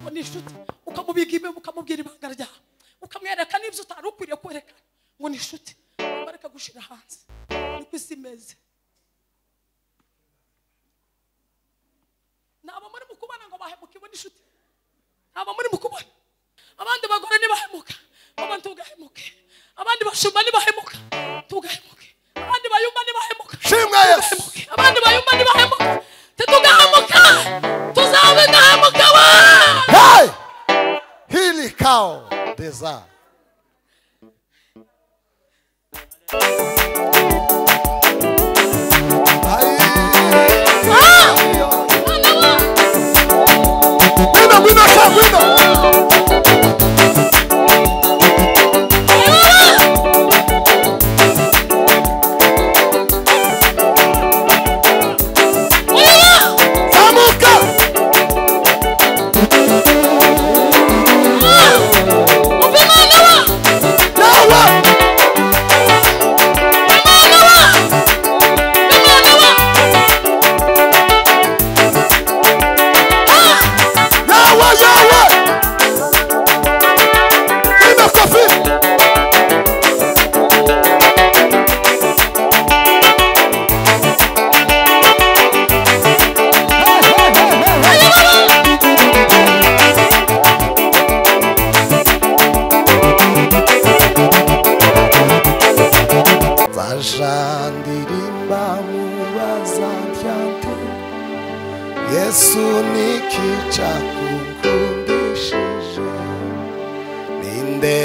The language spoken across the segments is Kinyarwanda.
Ngoninshuti ukamubigime ukamubwira ibanga ryawe ukamwereka n'ibyo utari ukwiriye kwerekana. Ngoninshuti bareka gushira hanze niko isimeze. Nabo muri mukubana ngo bahemuke Ngoninshuti. Nabo muri mukubana abandi bagore ni bahemuka abantu tugahemuke abandi bashuma ni bahemuka tugahemuke abandi bayumba ni bahemuka shimwa Yesu abandi bayumba ni bahemuka tugahemuka tuzabe gahemuka wa hey hili kao deza Yesu nikicha kukundishije ninde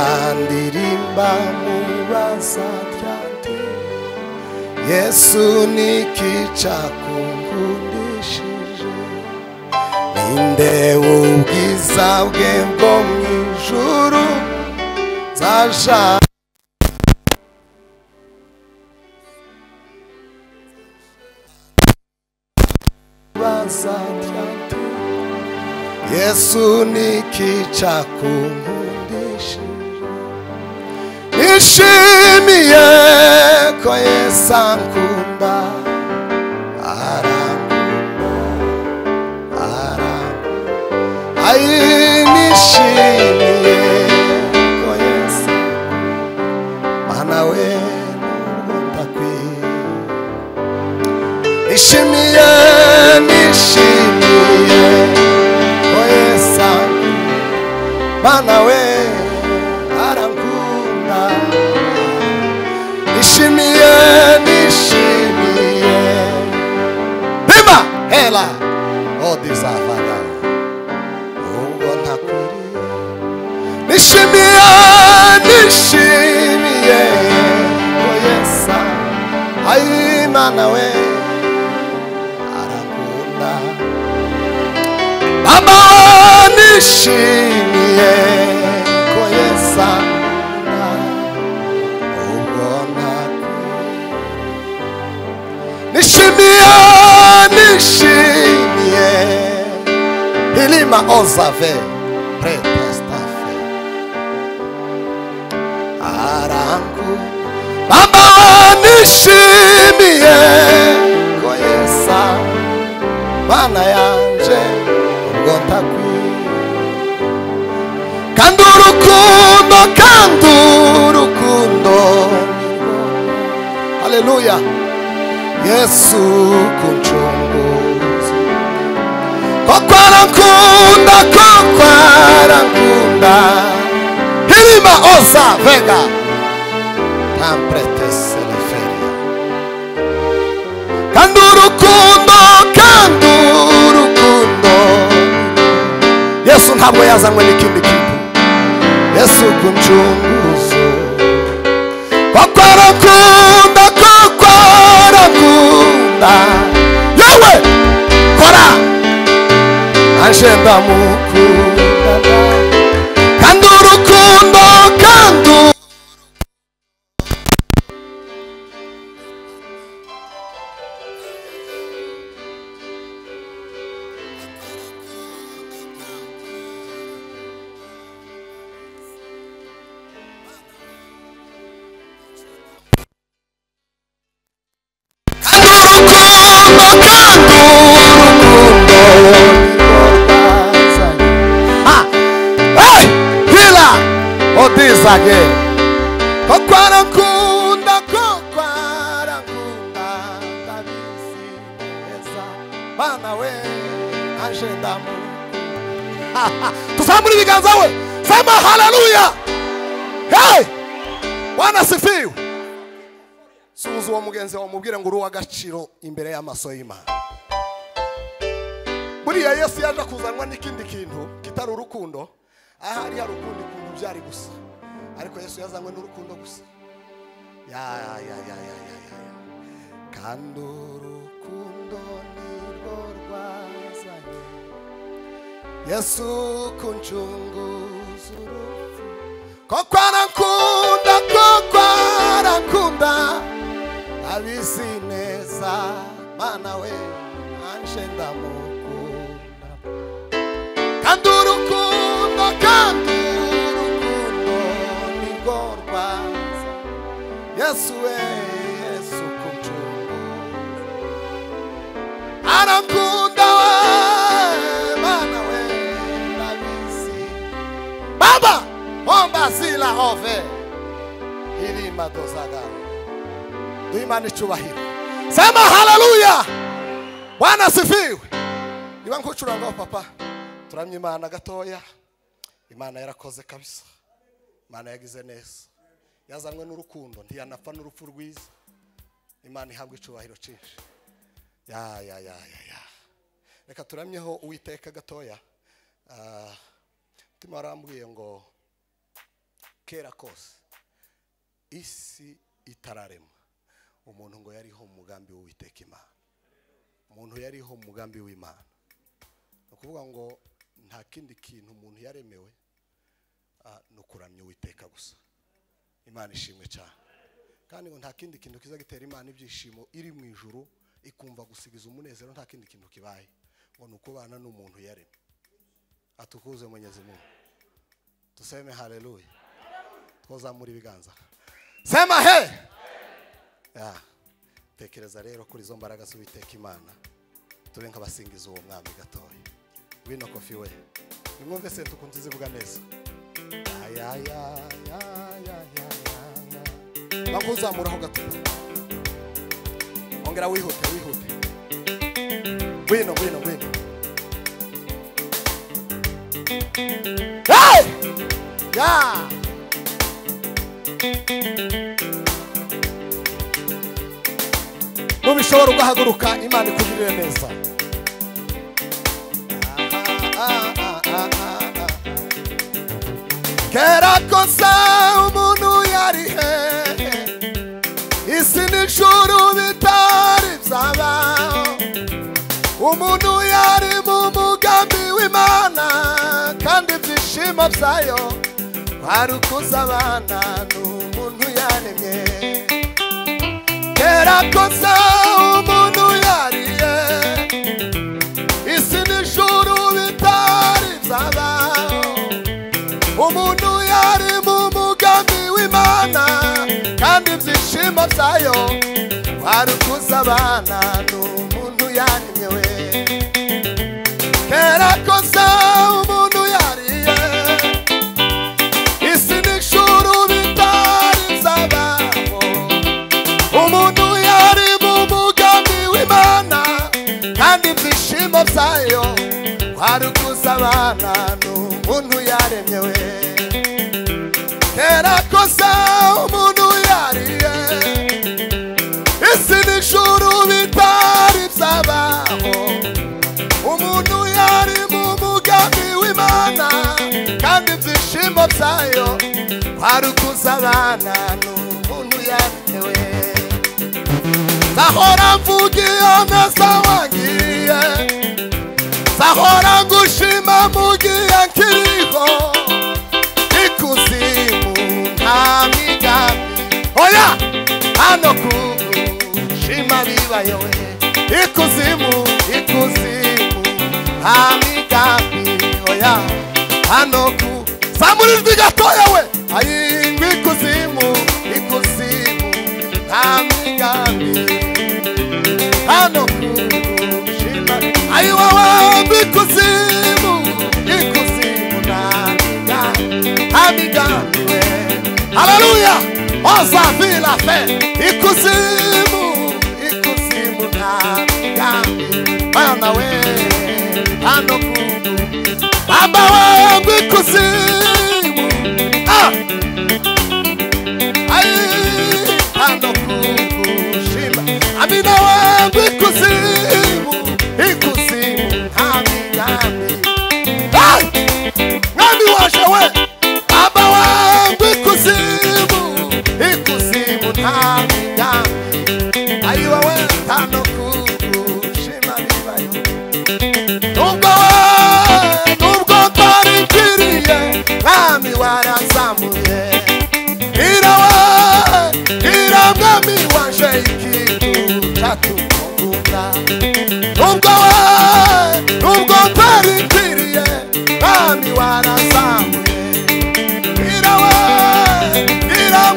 Zashandirimba mubaza ryante Yesu nikicha kukundishije ninde ubwiza bwe bwo mwijuru zasha bazatyate Yesu nikicha kunkundishije nishimiye ko Yesu ankunda nishimiye ko Yesu mana we nubwo ndakwiye nishimiye ko Yesu mana we arankunda nishimiye bima hela odizavaga nishimiye ko Yesu ayi mana we arakunda baba nishimiye ko Yesu ubona nishimiye hilima ozave pretastafe arangu baba nishimiye ko Yesu mana yanje ubwo ndakwiye kandi urukundo haleluya Yesu kunchunguza ko kwarankunda Osa vega tamprete seleferia kandurukundo Yesu ntabwo yazanywe n'ikindi kintu Yesu kunchunguzo koko arakunda yewe kora anje ndamukunda kandi urukundo again. Kokwara kunda kabisi neza bana we agenda mu tuzamuri biganza we sema haleluya. Hey wana sifiwe suzu wa mugenzi wa mubwire ngo uruwa gaciro imbere y'amaso y'Imana. Buriya Yesu yaje kuzanwa n'ikindi kintu kitari urukundo. Aha ari harukundi kuntu byari gusa ariko Yesu yazanywe n'urukundo gusa. Ya kandi urukundo nirwo rwazanye Yesu kunchunguza urupfu koko arakunda abisi neza mana we anje ndamukunda kandi urukundo nirwo rwaza Yesu we Yesu kunchunguza arakunda mana we abisi baba omba zila ove hilima dozaga duimani chubahiro sema haleluya. Bwana sifiwe. Niba nkucuranga papa turamye Imana gatoya. Imana yarakoze kabisa. Imana yagize neza. Yazanwe n'urukundo ntiyanapfa n'urupfu rwiza. Imana ihabwe icubahiro cyinshi. Ya reka turamyeho Uwiteka gatoya. Timarambwiye ngo kera kose isi itararema umuntu ngo yariho umugambi w'Uwiteka Imana. Umuntu yariho umugambi w'Imana. Ukuvuga ngo nta kindi kintu umuntu yaremewe no kuramya Uwiteka gusa. Imana ishimwe cyane. Kandi ngo nta kindi kintu kiza gitera Imana ibyishimo iri mu ijuru ikumva gusigiza umunezero nta kindi kintu kibaye ngo nukubana n'umuntu yaremye. Atukuze Mwenyezi Mungu. Tuseme haleluya. Twozamura ibiganza. Sema he. Ya. Tekereza rero kuri zo mbaraga z'Uwiteka Imana. Tube nk'abasingiza uwo mwami gatoya. Wino kofi we. Nimwumve se tukunze zivuga neza. Ya. Bakuzamuraho gatoya. Ongera wihute. Wino. Hey! Ya! Mubishobora ugahaguruka Imana ikugirire neza. Kera kosa umuntu yari he isi n'ijuru bitari byabaho umuntu yari mu mugambi w'Imana kandi ibyishimo byayo kwari ukuzabana n'umuntu yaremye. Kera kosa umuntu yari he isi n'ijuru bitari byabaho umuntu yari mu mugambi w'Imana kandi ibyishimo byayo kwari ukuzabana n'umuntu yaremye we. Kera kosa umuntu yari he isi n'ijuru bitari byabaho umuntu yari mu mugambi w'Imana kandi ibyishimo byayo kwari ukuzabana n'umuntu yaremye we. Kera kosa umuntu yariye isi n'ijuru bitari byabaho umuntu yari mu mugambi w'Imana kandi ibyishimo byayo kwari ukuzabana n'umuntu yaremewe zahora mvuga iyo neza wangiriye zahora ngushima mugiye nkiriho ikuzimu nta migambi oya hano kugushima bibayo we ikuzimu nta migambi oya hano ku zamurijwe gatoya we ayingwe ikuzimu nta migambi hano kugushima ayi wowe ikuzimu nta migambi we haleluya oza vila fe ikuzimu nta migambi bana we hano kugu baba we ikuzimu ayi hano kugushima amina we ikuzimu nta migambi mwami waje we baba we ikuzimu nta migambi ayi wowe hano kugushima bibayo nubwo twarikiriye mwami warazamuye mwami waje ikintu cyatukunga nubwo twarikiriye mwami warazamuye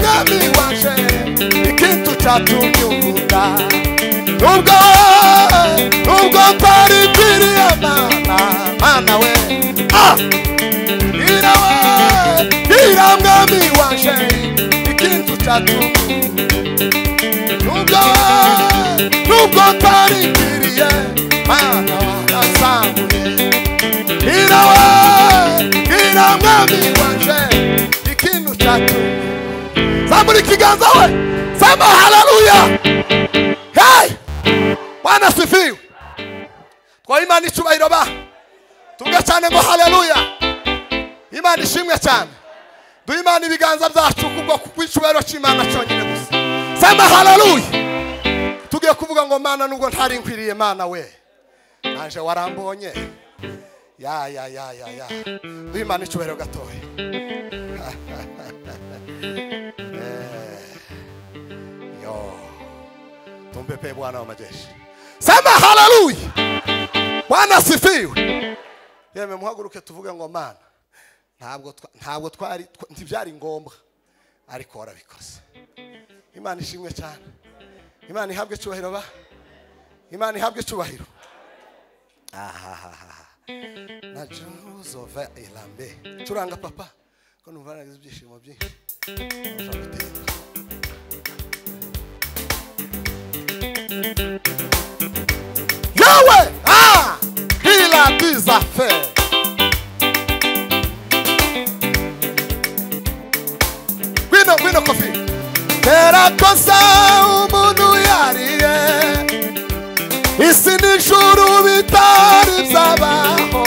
mwami waje ikintu cyatukunga nubwo twarikiriye mana we mwami waje ikintu cyatukunga nubwo twarikiriye mana warazamuye mwami waje ikintu cyatukunga zamura ikiganza we sema haleluya hey Bwana sifiwe kwa imani cyubahiro ba tuvuge cyane ngo haleluya imana ishimwe cyane du imana ibiganza byacu kubwo kwicubahiro cy'Imana cyonyine gusa sema haleluya tugiye kuvuga ngo mana nubwo ntari nkwiriye mana we naje warambonye ya du imana icyubahiro gatoya tumpepe Bwana wa majeshi sema haleluya Bwana sifiwe yeme muhaguruke tuvuga ngo mana ntabwo twari ntibyari ngombwa ariko warabikoze imana ishimwe cyane imana ihabwe cyubahiro ba imana ihabwe cyubahiro na Josova Elambe turanga papa ko numva nagize ibyishimo byinshi Yawe il a des affaires Wino kofi Tera kosa umuntu yariye isi n'ijuru bitari byabaho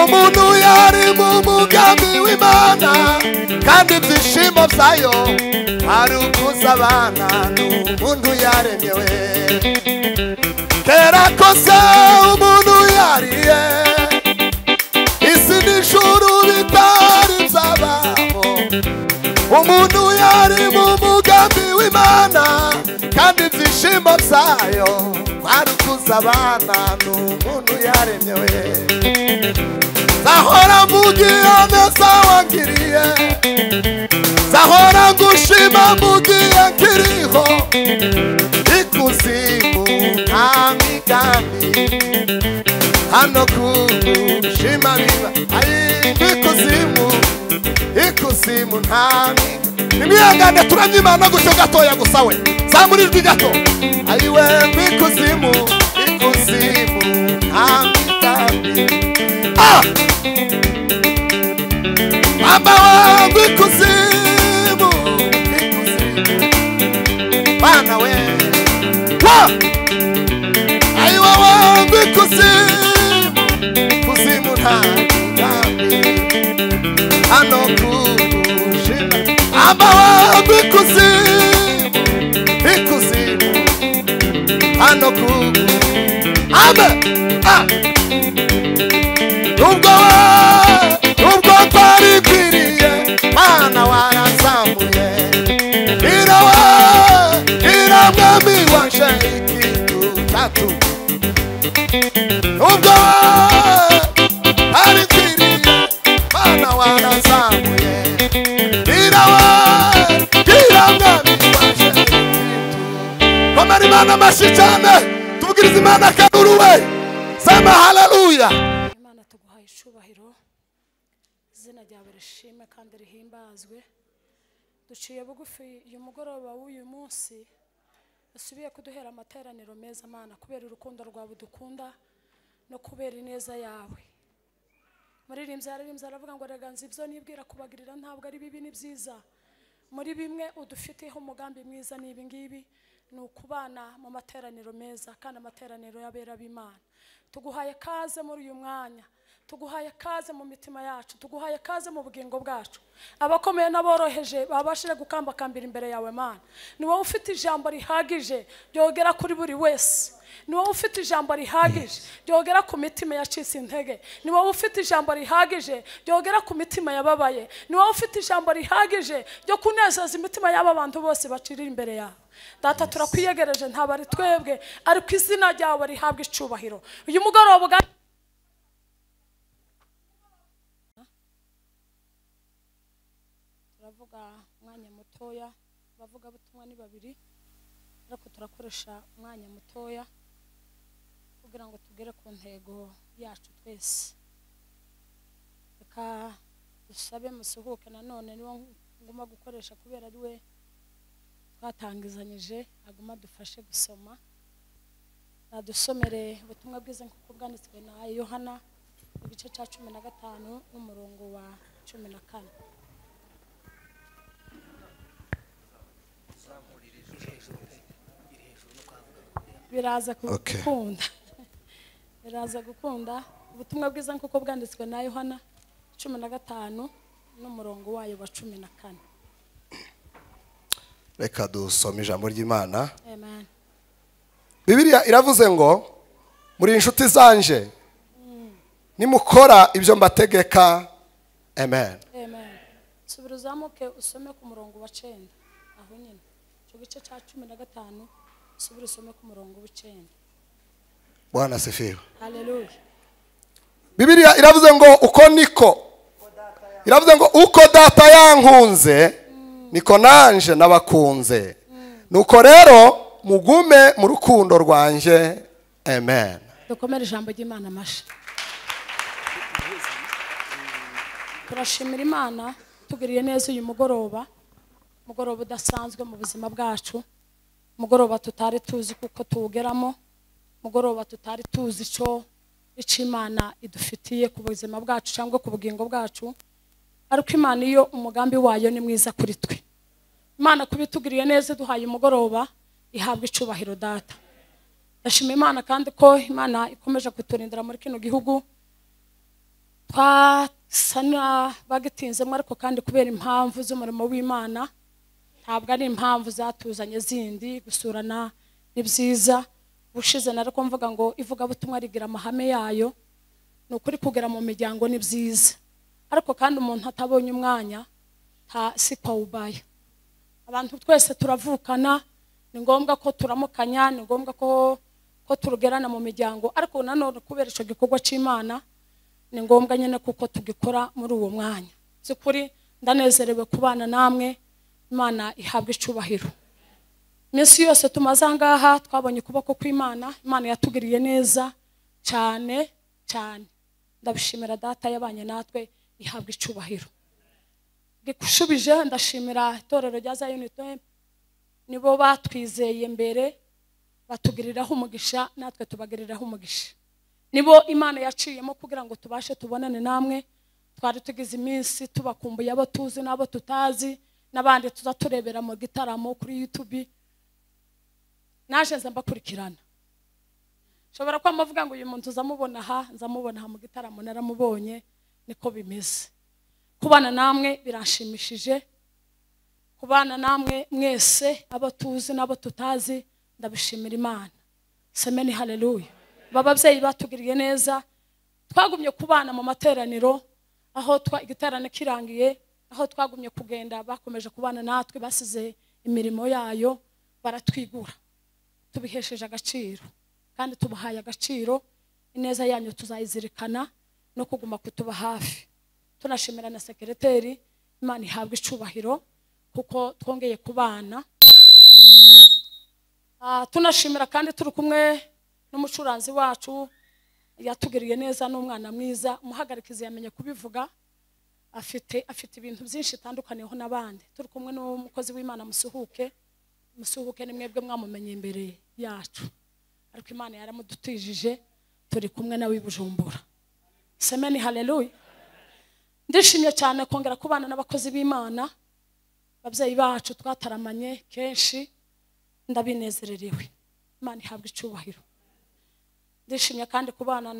umuntu yari mu mugambi w'Imana kandi ibyishimo byayo ari ukuzabana n'umuntu yaremyewe Tera kosa umuntu yariye isi n'ijuru bitari byabaho umuntu yari mu mugambi w'Imana kandi ibyishimo byayo ari ukuzabana n'umuntu yaremyewe zahora mvugiye neza wangiriye zahora ngushima mvugiye nkiriho ikuzimu nta migambi hano kugushima biba ikuzimu nta migambi nimwihangane turamye Imana gutyo gatoya gusa we zamurijwe gato ayiwe ikuzimu nta migambi Baba wangu ikuzimu kuzimu nta mugambi hano kugushima amahoro ikuzimu hano kugu amen nubwo twarikwiriye mana warazamuye iramwami wanje ikintu cyatu nubwo twarikwiriye mana warazamuye iramwami wanje ikintu komera imana amashyi cyane tubwiriza imana kanuruwe sema haleluya. Imana tuguhaye icubahiro izina ryawe rishime kandi rihimbazwe duciye bugufi uyu mugoroba w'uyu munsi usubiye kuduhera amateraniro meza mana kubera urukundo rwawe dukunda no kubera ineza yawe muririmbyi aravuga ngo reganza ibyo nibwira kubagirira ntabwo ari bibi ni byiza muri bimwe udufiteho umugambi mwiza n'ibi ngibi ni ukubana mu materaniro meza kandi amateraniro y'abera b'Imana tuguhaye kaze muri uyu mwanya tuguhaye kaze mu mitima yacu tuguhaye kaze mu bugingo bwacu abakomeye n'aboroheje babashije gukambakambira imbere yawe Mana ni wowe ufite ijambo rihagije ryogera kuri buri wese ni wowe ufite ijambo rihagije ryogera ku mitima yacitse intege ni wowe ufite ijambo rihagije ryogera ku mitima yababaye ni wowe ufite ijambo rihagije ryo kunezeza imitima y'aba bantu bose bacirira imbere yawe data turakwiyegereje ntabari twebwe ariko izina ryawe rihabwa icubahiro uyu mugoroba turavuga umwanya mutoya bavuga butumwa ni babiri ariko turakoresha umwanya mutoya kugira ngo tugere ku ntego yacu twese reka dusabe musuhuke nanone niwo nguma gukoresha kubera ari we twatangizanyije aguma dufashe gusoma nadusomere ubutumwa bwiza nk'uko bwanditswe na Yohana igice cya 15 n'umurongo wa 14 biraza gukunda ubutumwa bwiza nk'uko bwanditswe na Yohana 15 n'umurongo wayo wa 14 reka dusome ijambo ry'Imana. Amen. Bibiliya iravuze ngo muri inshuti zanje nimukora ibyo mbategeka. Amen. Amen. Subira uzamuke usome ku murongo wa 9 aho nyine cyo gice cya 15 subira usome ku murongo wa 9. Bwana asifiwe. Haleluya. Bibiliya iravuze ngo uko niko iravuze ngo uko data yankunze niko nanje nabakunze nuko rero mugume mu rukundo rwanje. Amen. Dukomere ijambo ry'Imana amashi. Turashimira Imana tugiriye neza uyu mugoroba udasanzwe mu buzima bwacu mugoroba tutari tuzi kuko tuwugeramo mugoroba tutari tuzi icyo Imana idufitiye ku buzima bwacu cyangwa ku bugingo bwacu ariko Imana iyo umugambi wayo ni mwiza kuri twe Imana kubitugiriye neza duhaye umugoroba ihabwa icubahiro data. Ndashima Imana kandi ko Imana ikomeje kuturindira muri kino gihugu twasana bagitinzemo ariko kandi kubera impamvu z'umurimo w'Imana ntabwo ari impamvu zatuzanye zindi gusurana ni byiza bushize nariko mvuga ngo ivuga butumwa rigira amahame yayo ni ukuri kugera mu miryango ni byiza ariko kandi umuntu atabonye umwanya si kwawubaya abantu twese turavukana ni ngombwa ko turamukanya ni ngombwa ko turugerana mu miryango ariko nanone kubera ico gikorwa c'Imana ni ngombwa nyene kuko tugikora muri uwo mwanya zikuri ndanezerewe kubana namwe Imana ihabwa icubahiro Minsi yose tumaze ngaha twabonye kuboko kw'Imana Imana yatugiriye neza cyane cyane ndabishimira data yabanye natwe ihabwa icubahiro gikushubije ndashimira itorero rya Zion nibo batwizeye mbere batugiriraho umugisha natwe tubagiriraho umugisha nibo Imana yaciyemo kugira ngo tubashe tubonane namwe twari tugize iminsi tubakumbuye abo tuzi nabo tutazi nabandi tuzaturebera mu gitaramo kuri YouTube naje nza mbakurikirana shobora kwa mavuga ngo uyu muntu uzamubona aha mu gitaramo naramubonye niko bimeze kubana namwe biranshimishije kubana namwe mwese abo tuzi nabo tutazi ndabishimira Imana semeni haleluya babavyeyi batugiriye neza twagumye kubana mu materaniro aho igiterane kirangiye aho twagumye kugenda bakomeje kubana natwe basize imirimo yayo baratwigura tubihesheje agaciro kandi tubahaye agaciro ineza yanyu tuzayizirikana no kuguma kutuba hafi tunashimira na sekreteri Imana ihabwe icubahiro kuko twongeye kubana tunashimira kandi turi kumwe n'umucuranzi wacu yatugiriye neza n'umwana mwiza umuhagarikizi yamenye kubivuga afite ibintu byinshi tandukaneho nabandi turi kumwe n'umukozi w'Imana musuhuke ni mwebwe mwamumenye imbere yacu ariko Imana yaramudutijije turi kumwe nawe Bujumbura semeni haleluya ndishimye cyane kongera kubana n'abakozi b'Imana babyeyi bacu twataramanye kenshi ndabinezererewe Imana ihabwe icubahiro ndishimye kandi kubana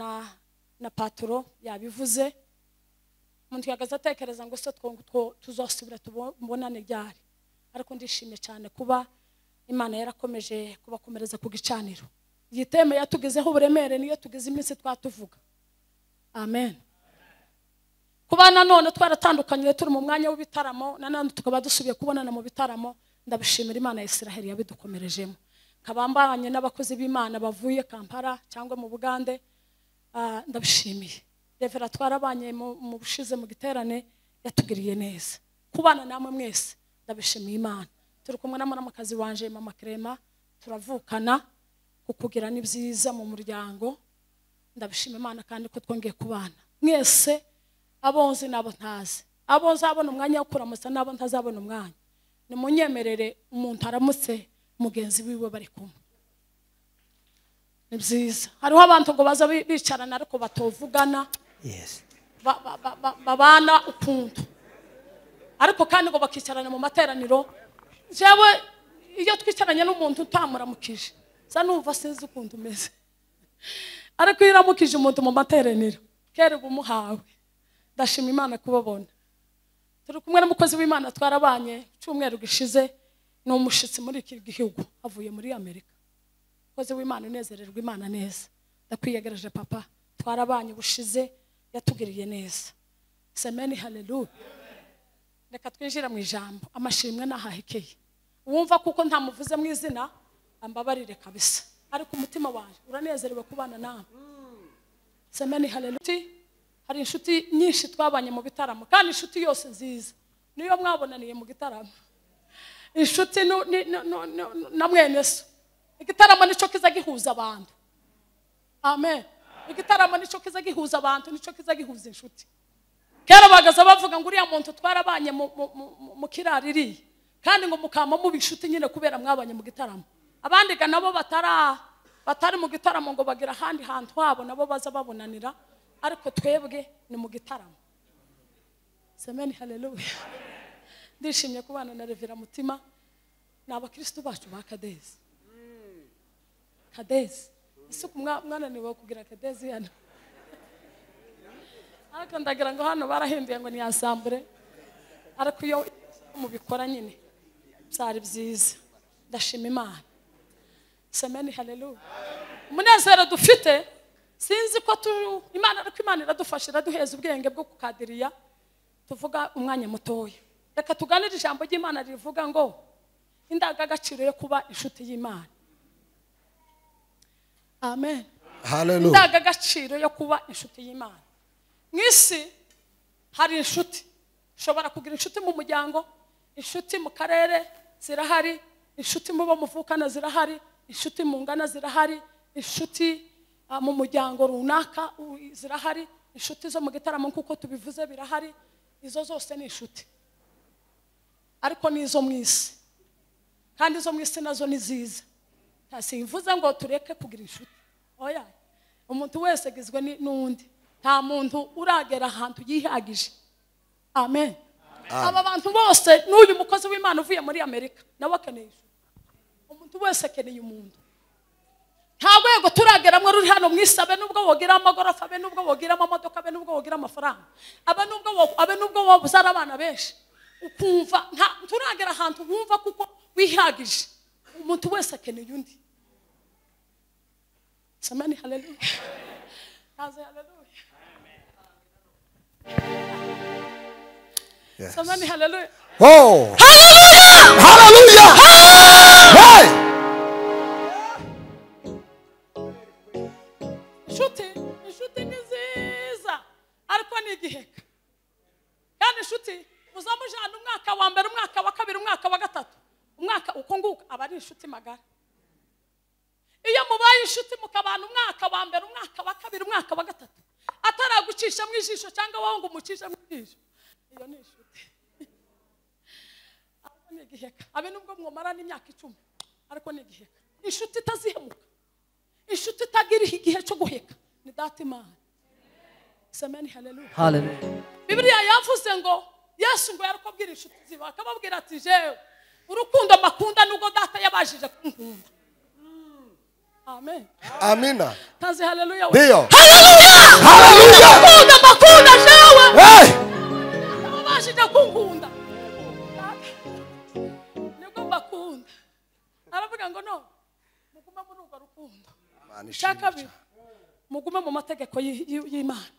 na paturo yabivuze umuntu yagaza atekereza ngo se tuzosubira tubonane ryari ariko ndishimye cyane kuba Imana yarakomeje kubakomereza ku gicaniro yiteme yatugezeho uburemere niyo tugeze iminsi twatuvuga amen kubana none twaratandukanye turi mu mwanya w'ibitaramo nanone tukaba dusubiye kubonana mu bitaramo ndabishimira Imana ya Israel yabidukomerejemo kabambanye n'abakozi b'Imana bavuye Kampala cyangwa mu Bugande ndabishimiye Revera twarabanye mu bushize mu giterane yatugiriye neza kubana namwe mwese ndabishimiye Imana turi kumwe n'amakazi wanje mama Krema turavukana kukugira nibyiza mu muryango ndabishima Imana kandi ko twongeye kubana mwese abonzi nabo ntazi abonzi abona umwanya wo kuramutsa nabo ntazabona umwanya ni munyemerere umuntu aramutse mugenzi wiwe bari kumwe nibyiza hariho abantu ngo baza bicarana ariko batovugana Yes. babana ukuntu ariko kandi ngo bakicarana mu materaniro jewe iyo twicaranye n'umuntu utamuramukije za numva sinzi ukuntu umeze ariko iramukije umuntu mu materaniro kere bumuhawe ndashima Imana kubabona turi kumwe n'umukozi w'Imana twarabanye cyumweru gishize no mushitsi muri iki gihugu avuye muri Amerika umukozi w'Imana unezererwa Imana neza ndakwiyegereje papa twarabanye bushize yatugiriye neza semeni haleluya reka twinjira mu ijambo amashimwe nahahekeye wumva kuko ntamuvuze mu izina ambabarire kabisa ariko umutima wanje uranezerewe kubana nawe semeni haleluya hari inshuti nyinshi twabanye mu bitaramo kandi inshuti yose nziza niyo mwabonaniye mu gitaramo inshuti na mwene so igitaramo nico kiza gihuza abantu amen igitaramo nico kiza gihuza abantu nico kiza gihuza inshuti kera bagaza bavuga ngo uriya muntu twarabanye mu kirariri kandi ngo mukama mu bishuti nyine kubera mwabanye mu gitaramo abandi ga nabo batari mu gitaramo ngo bagira handi hantu habo nabo baza babonanira ariko twebwe ni mu gitaramo semeni haleluya ndishimye kubana na Revera Mutima n'abakristo bacu ba Kadezi isuku mwana niwe kugira Kadezi yana ariko ndagira ngo hano barahinduye ngo ni ensemble ariko iyo mubikora nyine byari byiza ndashima Imana semeni haleluya umunezero dufite sinzi ko Imana ariko Imana iradufashira duheza ubwenge bwo kukadiriya tuvuga umwanya mutoya reka tuganire ijambo ry'Imana rivuga ngo indangagaciro yo kuba inshuti y'Imana amen haleluya indangagaciro yo kuba inshuti y'Imana mwisi hari inshuti ushobora kugira inshuti mu muryango inshuti mu karere zirahari inshuti mu bo muvukana zirahari inshuti mu ngana zirahari inshuti mu muryango runaka zirahari inshuti zo mu gitaramo kuko tubivuze birahari izo zose ni inshuti ariko nizo mwisi kandi izo mwisi nazo ni ziza simvuze ngo tureke kugira inshuti oya umuntu wese agizwe n'undi nta muntu uragera ahantu yihagije amen aba bantu bose n'uyu mukozi w'Imana uvuye muri Amerika nawe akeneye umuntu wese akeneye umuntu nta rwego turageramo ruri hano mwisabe nubwo wogira amagorofa be nubwo wogira amamodoka be nubwo wogira amafaranga abe nubwo wabuzara abana benshi ukumva turagera ahantu wumva kuko wihagije umuntu wese akeneye undi. Samani haleluya. Hanze haleluya. Yes. Samani haleluya. Oh. Haleluya. Hallelujah. Hey. Inshuti ni nziza ariko ni igiheka. Kandi inshuti muzamujana umwaka wa mbere umwaka wa kabiri umwaka wa gatatu umwaka uko nguka aba ari inshuti magara. Iyo mubaye inshuti mukabana umwaka wa mbere umwaka wa kabiri umwaka wa gatatu ataragucisha mu ijisho cyangwa wowe ngo umucishe mu ijisho iyo ni inshuti. Ariko ni igiheka. Abe nubwo mwomara n'imyaka 10 ariko ni igiheka. Inshuti itazihemuka. Inshuti itagira igihe cyo guheka ni data Imana. Samani haleluya. Haleluya. Bibiliya yavuze ngo Yesu ngo yarakubwira inshuti ziba akababwira ati jewe urukundo makunda nubwo data yabajije kunkunda. Amen. Amina. Tazi haleluya. Ndio. Haleluya. Haleluya. Makunda jewe. Hey. Yabajije kunkunda. Nibwo makunda. Aravuga ngo no. Mugume muri urwo rukundo. Shakabi. Mugume mu mategeko y'Imana.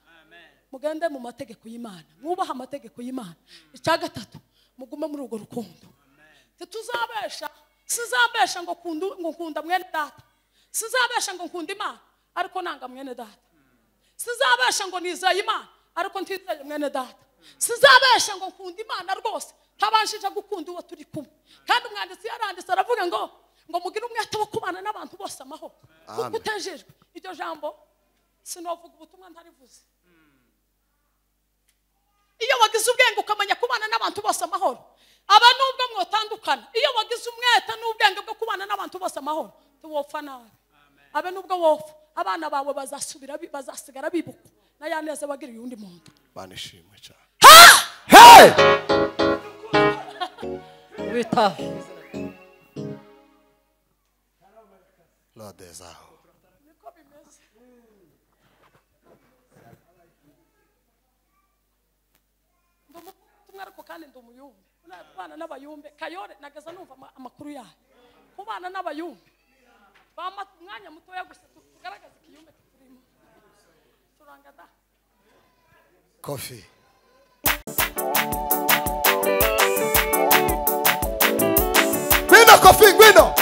Mugende mu mategeko y'Imana. Mwubaha amategeko y'Imana. Icya gatatu mugume muri urwo rukundo. Tuzabesha sizabesha ngo nkunda mwene data. Sizabesha ngo nkunda Imana ariko nanga mwene data. Sizabesha ngo nizeye Imana ariko ntizeye mwene data. Sizabesha ngo nkunda Imana rwose tabanshije gukunda uwo turi kumwe. Kandi umwanditsi yaranditse aravuga ngo mugire umwete wo kubana n'abantu bose amahoro. Kuko utejejwe iryo jambo sinovuga ubutumwa ntarivuze. Iyo wagize ubwenge ukamenya kubana n'abantu bose amahoro aba nubwo mwotandukana. Iyo wagize umwete n'ubwenge bwo kubana n'abantu bose amahoro tuwopfa nawe. Abe nubwo wopfa abana bawe bazasigara bibuka na ya neza bagiriye undi muntu. Banishimwe cyane. Hey! Wita. Lodeza. Niko bimeze. Tumwariko kandi ndumuyumbe. Kubana n'abayumbe Kayole nagaza numva amakuru yayo. Kubana n'abayumbe bama mwanya mutoya gusa tugaragaza ikiyumbe turimo. Turangada. Coffee. Gwino coffee, gwino.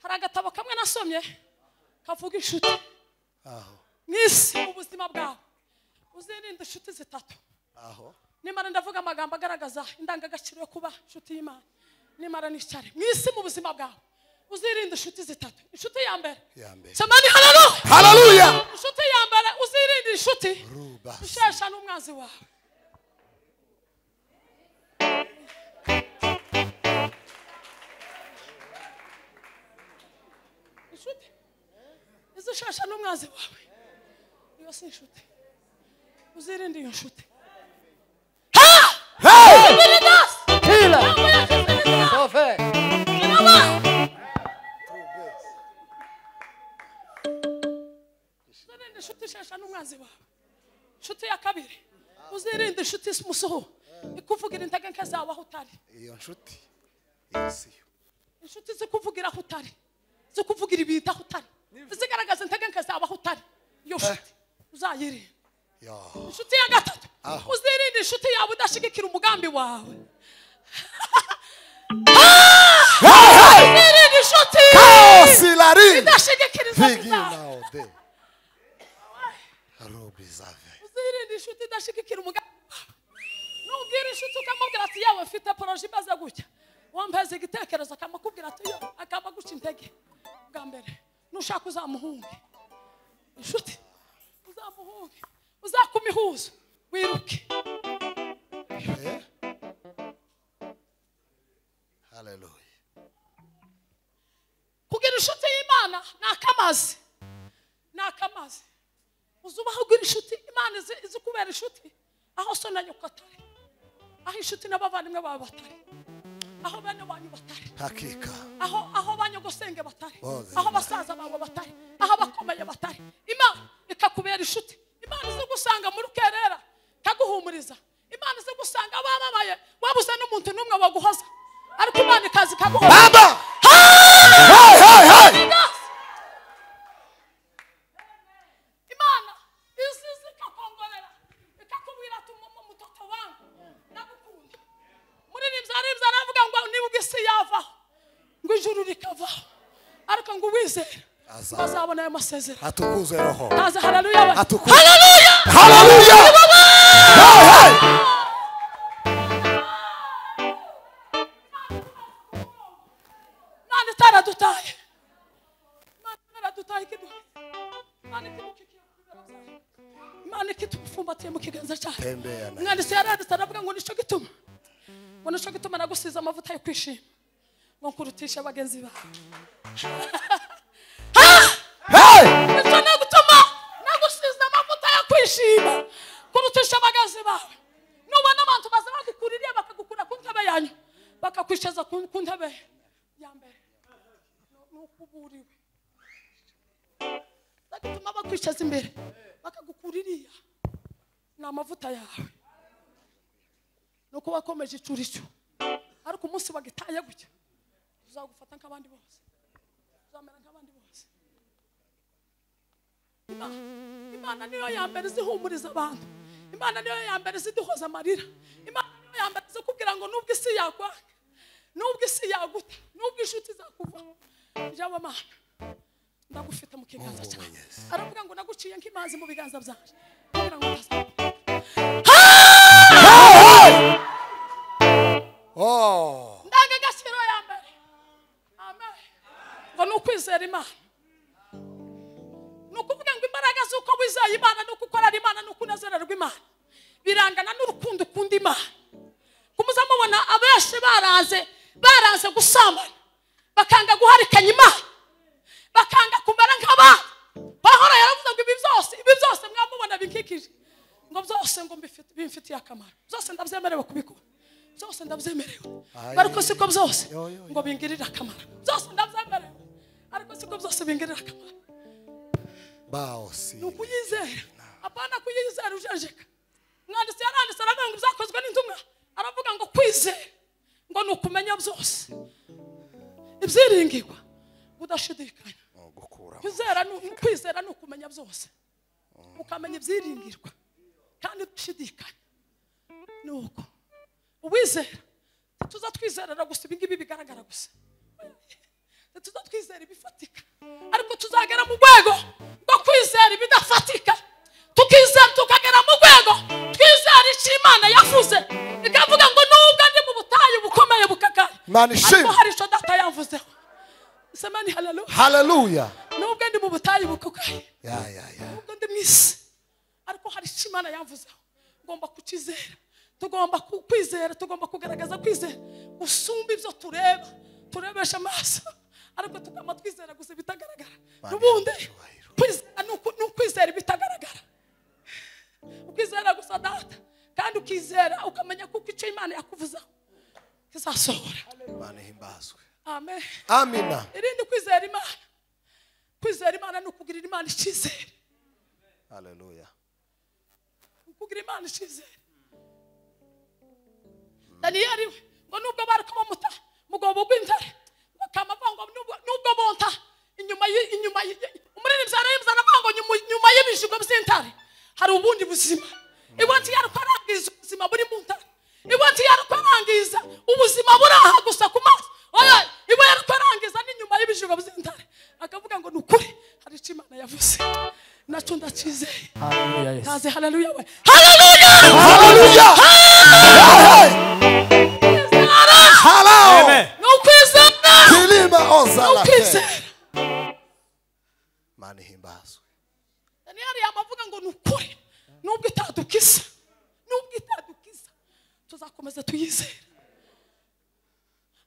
Hari agatabo kamwe nasomye kavuga inshuti. Aho. Mwisi mu buzima bwawe uzirinda inshuti zitatu. Aho. Nimara ndavuga amagambo agaragaza indangagaciro yo kuba inshuti y'Imana. Nimara nicare mwisi mu buzima bwawe uzirinda inshuti zitatu. Inshuti ya mbere. Samani haleluya. Haleluya. Inshuti ya mbere uzirinda inshuti. Ushesha n'umwanzi wawe. Inshuti izishasha n'umwanzi wawe iyo si inshuti uzirinde iyo nshuti. inshuti shesha n'umwanzi wawe. Inshuti ya kabiri uzirinde inshuti musuho ikuvugira intege nke zawe aho utari. iyo nshuti yesiyo Inshuti zikuvugira aho utari, zikuvugira ibintu aho utari, zigaragaza intege nke zawe aho utari. Iyo nshuti uzayirinde. Inshuti ya gatatu uzirinde inshuti yawe udashigikira umugambi wawe. Uzirinde inshuti idashigikira inzozi zawe. Uzirinde inshuti idashigikira umugambi wawe. Nubwira inshuti ukamubwira ati yawe mfite poroje imaze gutya, wampeze igitekerezo akamukubwira ati yo akaba guca intege. Bwa mbere nushaka uzamuhunge inshuti, uzamuhunge uzakumihuza wiruke. Hallelujah. Kugira inshuti y'Imana nakamazi, nakamazi. Uzubaho kugira inshuti Imana izi kubera inshuti aho so na nyoko atari, aho inshuti n'abavandimwe bawe batari, aho bene wanyu batari, Hakika aho banyogosenge batari, aho basaza bawe batari, aho bakomeye batari. Imana ikakubera inshuti. Imana izi gusanga muri kerera kaguhumuriza. Imana izi gusanga abababaye wabuze n'umuntu n'umwe waguhoza, ariko Imana ikazi kaguhoza. Baba Imana izi zikakongorera ikakubwira ati mtoto wangu ndagukunda. Muri nimza aravuga ngo niba ugisi yavaho ngo ijuru rikavaho, ariko ngo wizere bazabona ayo masezerano. atukuze roho. Kaza haleluya. Atukuze. Haleluya. Hallelujah. Imana itaradutaye. Imana itaradutaye kiduha. Imana ikitufumbatiye mu kiganza cyayo. Mwanditsi yaradutse aravuga ngo nico gituma. Ngo nico gituma nagusiza amavuta yo kwishima. Ngo nkurutisha bagenzi bawe. Nico nagutuma nagusiza amavuta yo kwishima. Kurutisha bagenzi bawe. Nubona abantu baza bagukuririye bakagukura ku ntebe yanyu, bakakwishaza ku ntebe ya mbere. Nukuburiwe. Bagituma bakwishaza imbere bakagukuririya na amavuta yawe. Nuko wakomeje icurico, ariko umunsi bagitaye gutya uzagufata nk'abandi bose, uzamera nk'abandi bose. Imana niyo ya mbere zihumuriza abantu. Imana niyo ya mbere ziduhoza amarira. Imana niyo ya mbere zikubwira ngo nubwo isi yakwanga, nubwo isi yaguta, nubwo inshuti zakuva, jawe Mana ndagufite mu kiganza cyawe. Aravuga ngo naguciye nk'imanzi mu biganza byanje kugira ngo ndaga gasiro ya mbere. Amen. Ngo nukwizera Imana, nukuvuga ngo imbaraga z'uko wizeye Imana nuko ukorera Imana nuko unezererwa Imana birangana n'urukundo ukunda Imana. Kumuza mubona abenshi baranze gusambana, bakanga guharikanya Imana, bakanga kumera nk'abandi. Pawulo yaravuze ngo ibi byose mwamubona binkikije, ngo byose ngo bimfitiye akamaro, byose ndabyemerewe kubikora, byose ndabyemerewe, ariko siko byose ngo bingirira akamaro, byose ndabyemerewe, ariko siko byose bingirira akamaro. Baosi Nukuyizera, apana kuyizera ujejeka. Mwanditsi yaranditse aravuga ngo byakozwe n'intumwa, aravuga ngo kwizera ngo nukumenya byose ibyiringirwa udashidikanya. Kwizera nukumenya byose ukamenya ibyiringirwa kandi udashidikanya. Nuko uwizera tuza twizerera gusa ibingibi bigaragara gusa, tuza twizera ibifatika, ariko tuzagera mu rwego rwo kwizera ibidafatika, tukizera tukagera mu rwego twizera icyo Imana yavuze, ikavuga ngo nubwo ndi mu butayu bukomeye bukakaye, ariko hari icyo data yavuzeho. Semani haleluya. Hallelujah. Nubwo ndi mu butayu bukakaye, nubwo ndi mwisi, ariko hari icyo Imana yavuzeho. Ngomba kukizera, tugomba kwizera, tugomba kugaragaza kwizera usumba ibyo turebesha amaso, ariko tukama twizera gusa bitagaragara. Nubundi kwizera n'ukwizera bitagaragara. Ukizera gusa data, kandi ukizera ukamenya kuko icyo Imana yakuvuzeho kizasohora. Imana himbazwe. Amen. Amina. Irindi kwizera Imana. Kwizera Imana no kugirira Imana icyizere. Hallelujah. kugira Imana ishize Daniyeli we ngo nubwo bari kubamuta mugobo gw'intare ngo kamavango nubwo bonta inyuma umuririmbyi arayimza navango nyuma y'ibishigo by'intare hari ubundi buzima ibonti yarukwarangiza ubuzima buri mu ntare ibonti yarukwarangiza ubuzima buri aha gusa ku maso oya ibo yarukwarangiza n'inyuma y'ibishigo by'intare akavuga ngo nukuri hari icyo Imana yavuze naco ndakizeye. Hallelujah. Hanze hallelujah we. Hallelujah. Hallelujah. Hello. Amen. Nukwizera. Kilima ozala. Nukwizera. Mani himbazwe. Daniyeli yamavuga ngo nukuri nubwo itadukiza tuzakomeza tuyizera.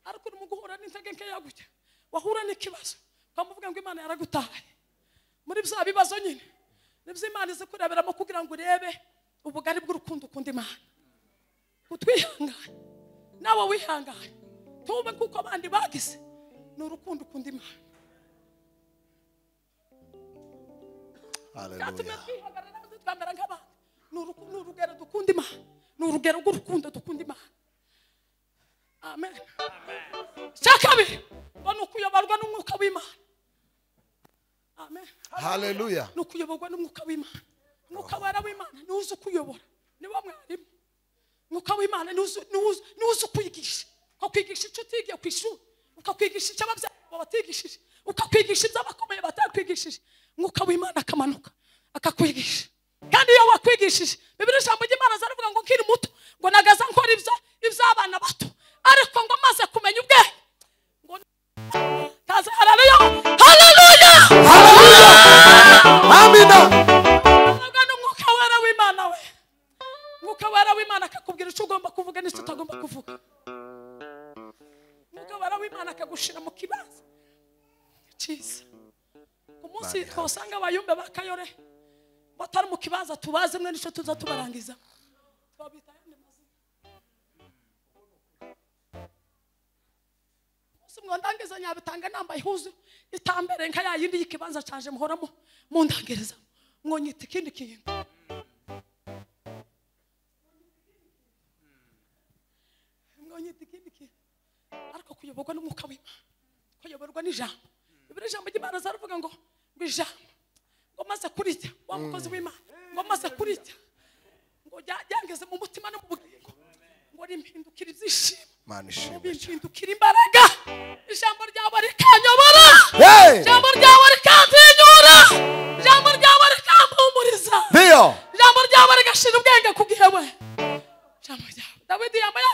Ariko umuguhura n'intege nke yagujya wahura n'ikibazo kamuvuga ngo Imana yaragutaye muri bya bibazo nyine nibyo Imana ize kureberamo kugira ngo urebe ubugari bw'urukundo ukunda Imana utwihangane nawe wihangane tube kuko abandi bagize n'urukundo ukunda Imana. Hallelujah. Twamera nk'abandi n'urugero dukunda Imana n'urugero rw'urukundo dukunda Imana. Amen. Cyakabiri banukuyoborwa n'umwuka w'Imana. Amen. Hallelujah. Nukuyoborwa n'umwuka w'Imana. Umwuka wera w'Imana niwuze kuyobora niwo mwarimu. Umwuka w'Imana niwuze kwigisha ukakwigisha icyo utigiye ku ishuri ukakwigisha icyo ababyeyi batigishije ukakwigisha ibyo abakomeye batakwigishije. Umwuka w'Imana akamanuka akakwigisha kandi iyo wakwigishije Bibiliya ijambo ry'Imana zaravuga ngo nkiri muto ngo nagaza nkora iby'abana bato ariko ngo maze kumenya ubwenge ngo taze haleluya haleluya Amina. Umwuka wera w'Imana we umwuka wera w'Imana akakubwira icyo ugomba kuvuga n'icyo utagomba kuvuga. Umwuka wera w'Imana akagushira mu kibanza cyiza. Umunsi twasanga abayumbe ba Kayole batari mu kibanza tubaze mwe n'icyo tuza tubarangiza twabita yandi mazina. Umunsi mwandangiza Nyabitanga nambaye ihuzu itambere nka yayindi y'ikibanza cyaje muhoramo mundangiriza mwonyita ikindi kintu. Mwonyita ikindi kintu ariko kuyoborwa n'umwuka w'Imana kuyoborwa n'ijambo. Bibiliya ijambo ry'Imana zaravuga ngo ijambo ngo maze kurijya wa mukozi w'Imana ngo maze kurijya ngo ryangeze mu mutima no mu bugingo ngo rimpindukira ibyishimo rimpindukira imbaraga ijambo ryawe rikanyobora ijambo ryawe rikantinyura ijambo ryawe rikampumuriza ijambo ryawe rigashira ubwenge ku gihe we ijambo ryawe Dawidi yambaye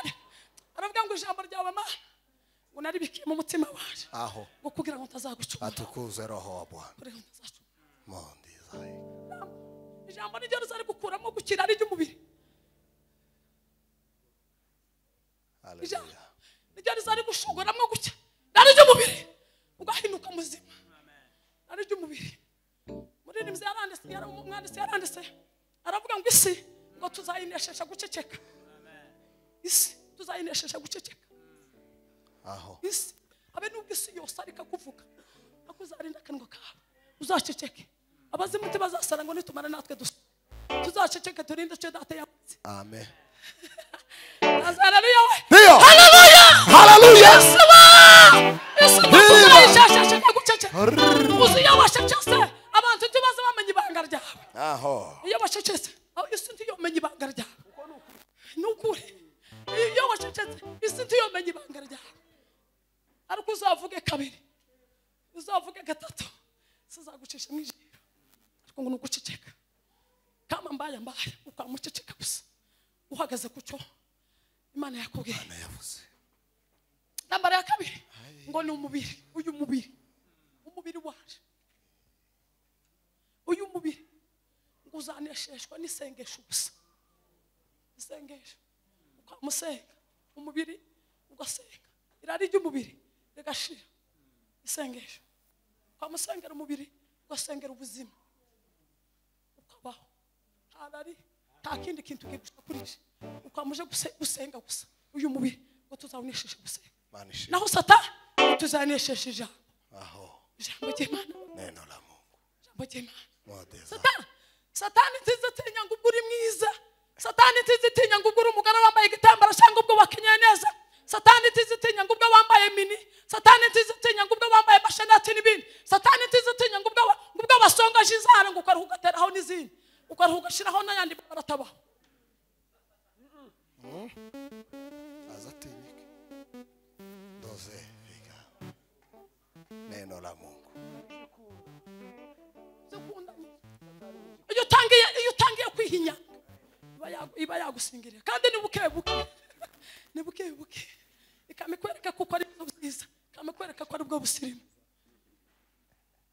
aravuga ngo ijambo ryawe Mana ngo naribikiye mu mutima waje aho ngo kugira ngo ntazagucumura atukuze roho wa Bwana mondi zayi ijambo niryo rizari gukuramo gukira ari ry'umubiri. Hallelujah. Niryo rizari gushogoramo gukira ari ry'umubiri ugahinuka muzima ari ry'umubiri. Muri nimze yarandese umwandisi yarandese aravuga ngo isi ngo tuzayinesheje guceceka isi tuzayinesheje guceceka aho isi abe nubwo isi yose ariko kuvuga akuzarinda kanwa kawe uzaceceke abazimuti bazasara ngo nitumara natwe tuzaceceke turinde cyo data yavuze. Amen. Haleluya we. Haleluya. Haleluya. Yesu tuzayinesheje guceceka uziya washecetse abantu tubaze bamenye ibanga ryawe aho iyo washecetse isi ntiyomenya ibanga ryawe nukuri iyo washecetse isi ntiyomenya ibanga ryawe ariko uzavuge kabiri uzavuge gatatu sizagucisha mwijiro ariko ngo nuguceceka kama mbaya ukamuceceka gusa uhagaze kucyo Imana yakubwiye Imana yavuze. Nambara ya kabiri ngo ni umubiri uyu umubiri waje uyu mubiri ngo uzanesheshwa n'isengesho gusa isengesho ukamusenga umubiri ugasenga irari ry'umubiri rigashira isengesho ukamusengera umubiri ugasengera ubuzima ukabaho harari nta kindi kintu kigusha kurije ukamuje gusenga gusa uyu mubiri ngo tuzawunesheje gusenga naho Satani tuzanesheje aho ijambo ry'Imana neno la Mungu ijambo ry'Imana modeza Satani Satani ntizitinya ngo uri mwiza. Satani ntizitinya ngo uri umugara wambaye igitambaro cyangwa ubwo wakenyeye neza. Satani ntizitinya ngo wambaye mini. Satani ntizitinya ngo wambaye mashanati n'ibindi. Satani ntizitinya ngo basongaje inzara ngo ukaruhuka gateraho n'izindi. Ukaruhuka shiraho n'ayandi baratabaho. Azatinyike. Doze figa. Neno la Mungu. Iyo utangiye kwihinya iba yagusingiriye kandi ni buke ikamikwereka kuko ari bwo bwiza, ikamikwereka ko ari bwo busirimu.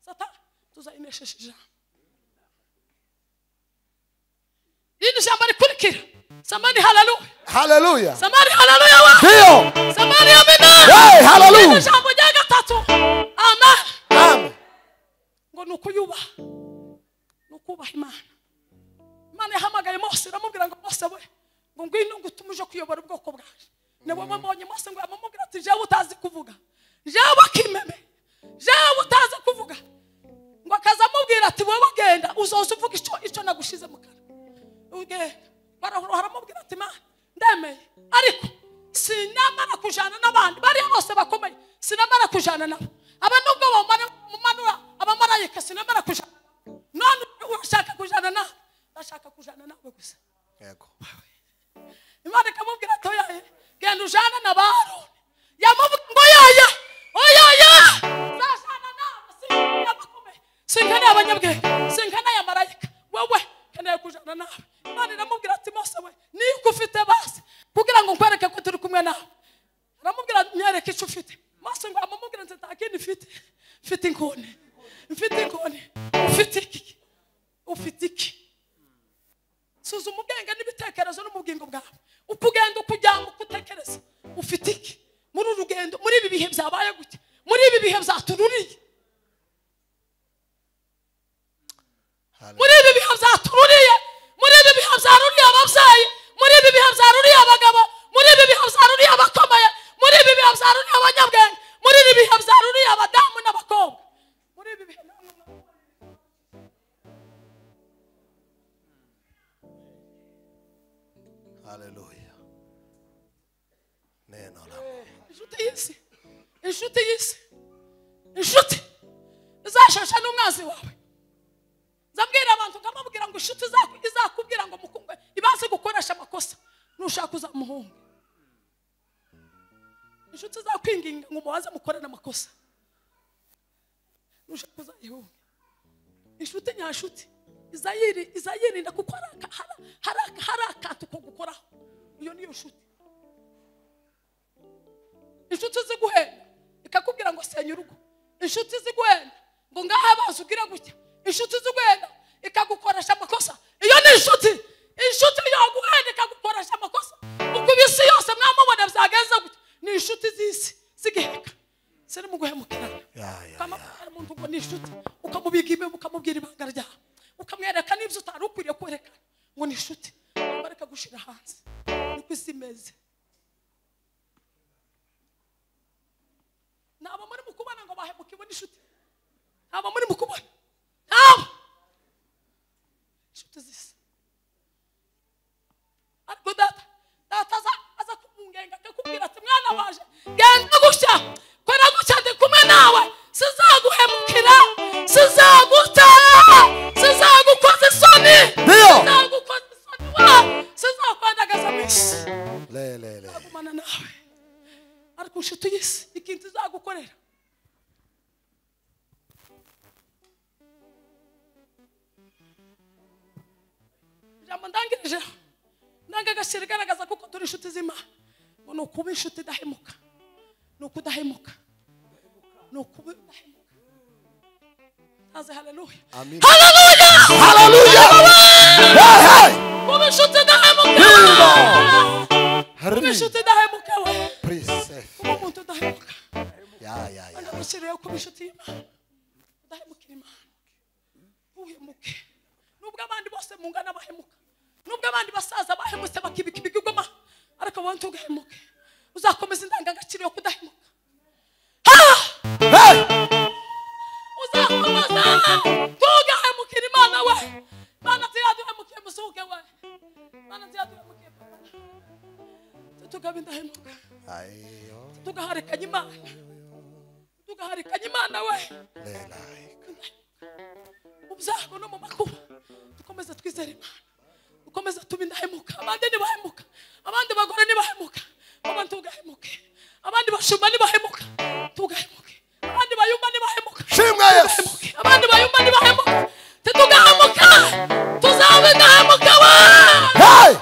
Satani tuzayinesheje ijambo. Iri jambo rikurikira. Samani haleluya. Haleluya. Samani haleluya wa. Ndio. Samani amina. Hey, haleluya. Iri jambo rya gatatu. Amen. Amen. Ngo nukuyubaha. Nukubaha Imana. Imana yahamagaye Mose iramubwira ngo Mose we ngo ngwino ngutumuje kuyobora ubwoko bwaje. Nebo mbonye Mose ngo amubwira ati jewe utazi kuvuga. Jewe kimeme. Jewe utazi kuvuga. Ngo akazamubwira ati wowe genda uzoza uvuga icyo nagushize mu kanwa. Ugenda baramubwira ati Mana ndemeye ariko sinamara kujana n'abandi bari bose bakomeye sinamara kujana nabo abanubwo bamanura abamarayika sinamara kujana none urashaka kujana na ndashaka kujana nawe gusa. Yego. Imana ikamubwira ati oya genda ujana n'abaro yamubwira ngo oya zashana nabo sinyabakomeye sinkane abanyabwenge sinkane abamarayika wowe keneye kujana nawe. Imana iramubwira ati Mose we niko ufite base kugira ngo nkwereke ko turi kumwe nawe. Aramubwira nyereke icyo ufite. Mose ngo amubwira nti takindi mfite inkoni ufite iki suzuma ubwenge n'ibitekerezo n'umugingo bwawe ukugenda ukujyamo kutekereza ufite iki muri urugendo muri ibi bihe byabaye gute muri ibi bihe byatururiye muri ibi bihe byatururiye muri ibi bihe byaruriye ababyeyi muri ibi bihe byaruriye abagabo muri ibi bihe byaruriye abakomeye muri ibi bihe byaruriye abanyabwenge muri ibi bihe byaruriye abadamu n'abakobwa muri ibi bihe Haleluya. Neno la inshuti y'isi izashasha n'umwanzi wawe. Zabwira abantu nkamubwira ngo inshuti izakubwira ngo mukungwe ibaze gukoresha amakosa nushaka uzamuhunga. Inshuti zakwinginga ngo mubaze mukorera amakosa nushaka uzayihunga. Inshuti nyashuti izayirinda kuko harakato ko gukoraho. Iyo niyo nshuti. Inshuti ziguhenda ikakubwira ngo senya urugo. Inshuti ziguhenda ngo ngaha bazugira gutya. Inshuti ziguhenda ikagukoresha amakosa. Iyo ni inshuti. Inshuti yaguhenda ikagukoresha amakosa. Uko ibisi yose mwamubona byageze gutya. Ni inshuti z'isi zigiheka. Seri muguhemukirana. Kama umuntu ngo ni inshuti ukamubiga ibe ukamubwira ibanga ryawe. Ukamwereka n'ibyo utari ukwiriye kwerekana ngo ni inshuti. Bareka gushira hanze. Niko isi imeze. Naba muri mukubana ngo bahemukiwe n'ishuti. Naba muri mukubana. Inshuti z'isi. Ariko data aza kumungenga akakubwira ati mwana waje genda gutya kora gutya ndi kumwe nawe sizaguhemukira sizagukoza isoni sizagukoza isoni sizakwandagaza mwisi kumana nawe. Ariko inshuti y'isi ikintu izagukorera ijambo ndangirije ndangagashira igaragaza kuko turi inshuti z'Imana ngo ni ukuba inshuti idahemuka ni ukudahemuka ni ukuba idahemuka. Haze haleluya. Amen. Haleluya. Hey. Kuba inshuti idahemuka. Kuba inshuti idahemuka we. Please. Kuba umuntu udahemuka. Ya. Ndabashiriye kuba inshuti y'Imana. Udahemukira Imana. Uhemuke. Nubwo abandi bose mungana bahemuka. Nubwo abandi basaza bahemutse bakibika ibigoma ariko wowe ntugahemuke. Uzakomeza indangagaciro yo kudahemuka. Uzakomeza tugahemukira Imana we. Mana Imana tugaharikanya Imana we mu byago no mu makuba dukomeza twizera Imana dukomeza tubindahemuka abandi nibahemuka abandi bagore nibahemuka abantu tugahemuke abandi bashumba nibahemuka tugahemuke abandi bayumba nibahemuka shimwa Yesu abandi bayumba nibahemuka tugahemuka tuzabidahemuka we hey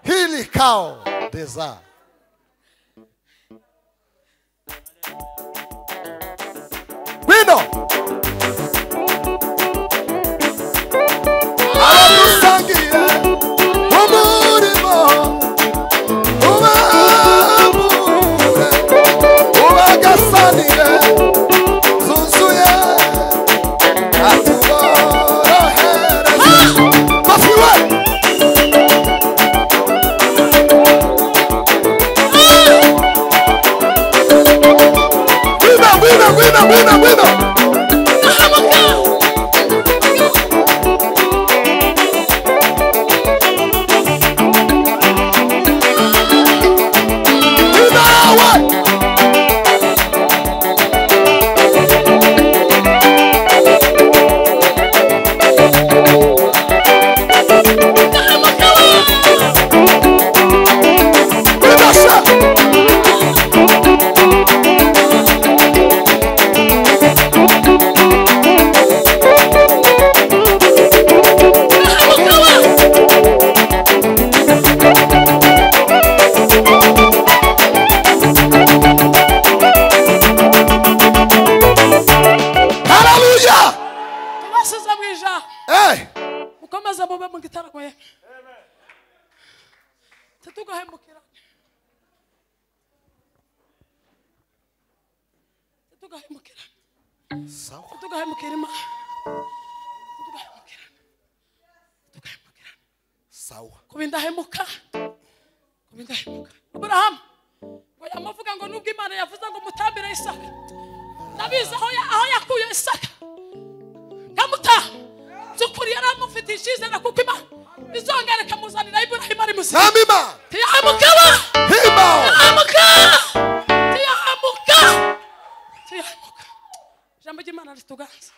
hili kao deza Wino Alusangiye umurimo ubamure ubagasanire zuzuye atuborohereze bafiwe Wino ukomeza mube mu gitaramo ye tutugahemukira sawa tutugahemukira Imana sawa kubindahemuka Abraham ngo yamavuga ngo nubwo Imana yavuze ngo mutambire Isaka nabizi aho yakuye Isaka ndamuta zukuri yaramufite ishizera kuko Imana izongera kamuzanira Ibrahim ari musi Amima tiyahamukaba himba tiyahamuka jambo ry'Imana rituganza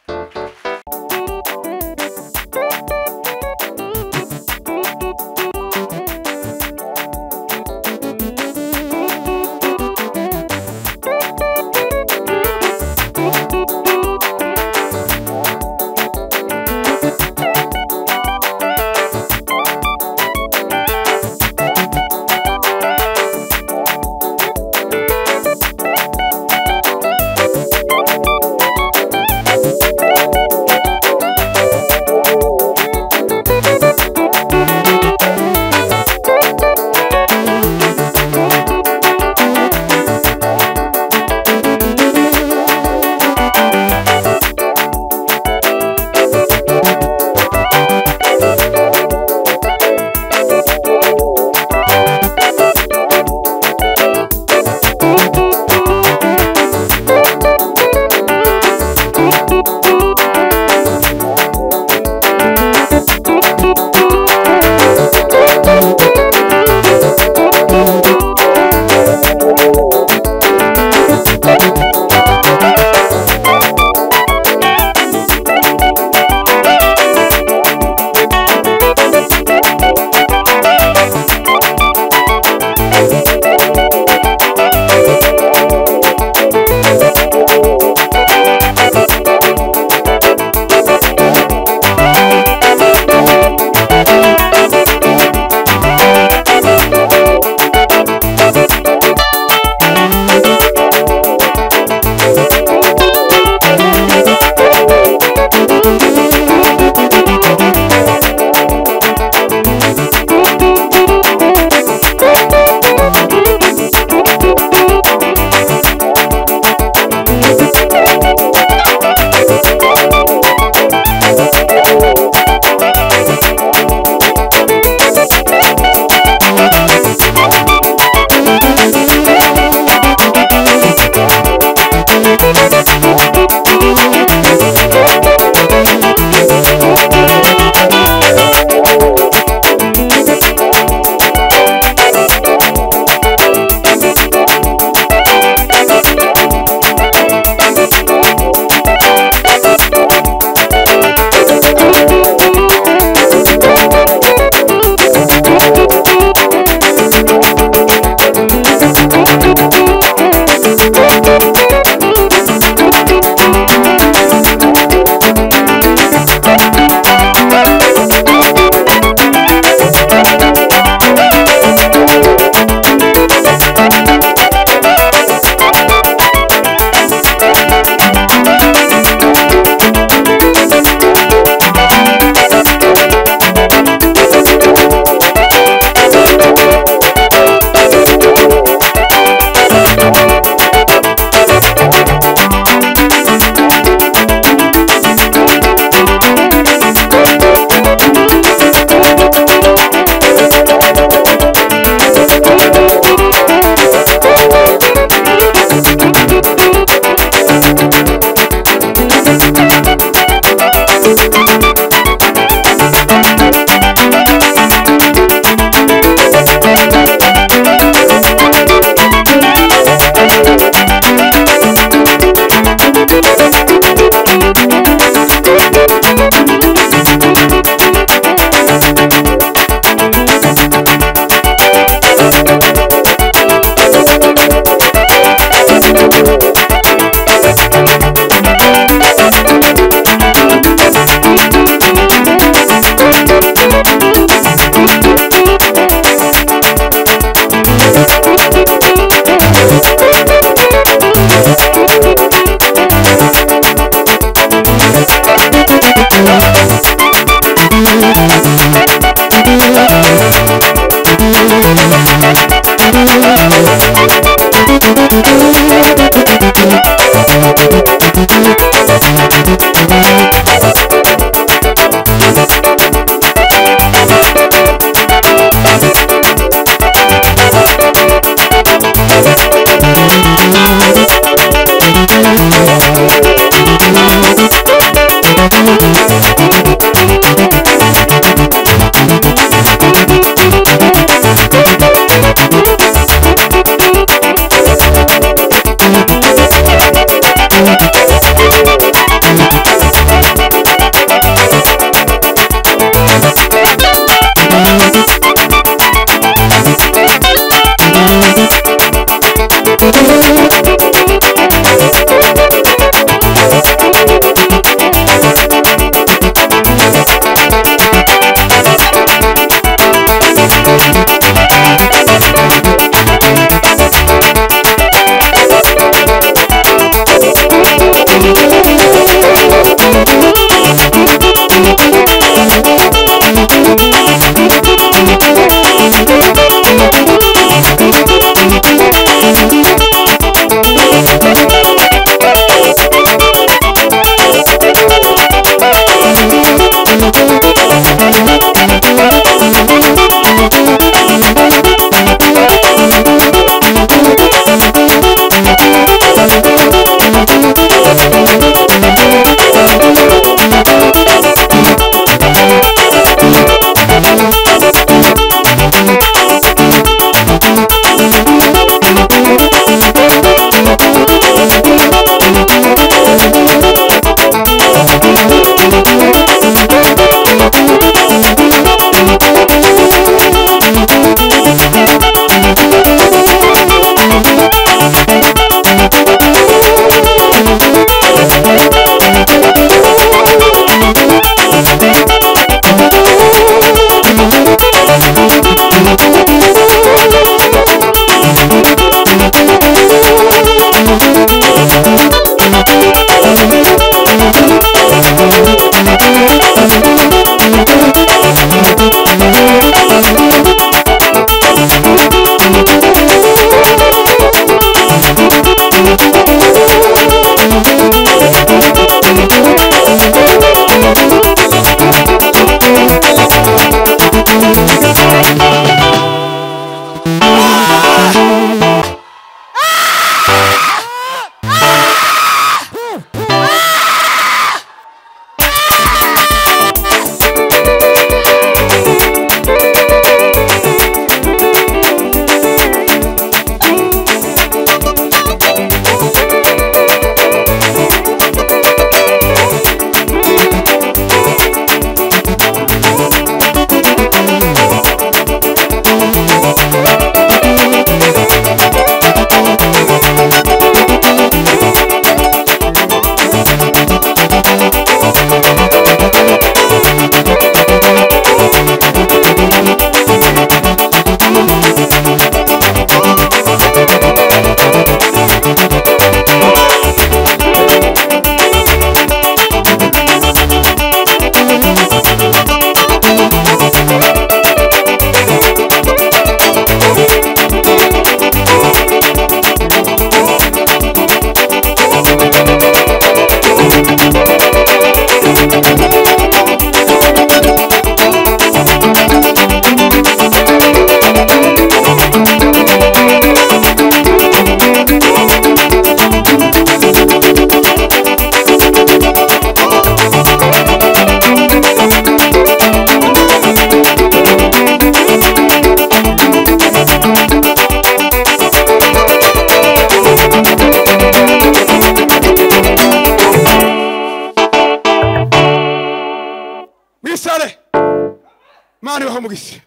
imana ibaha umugisha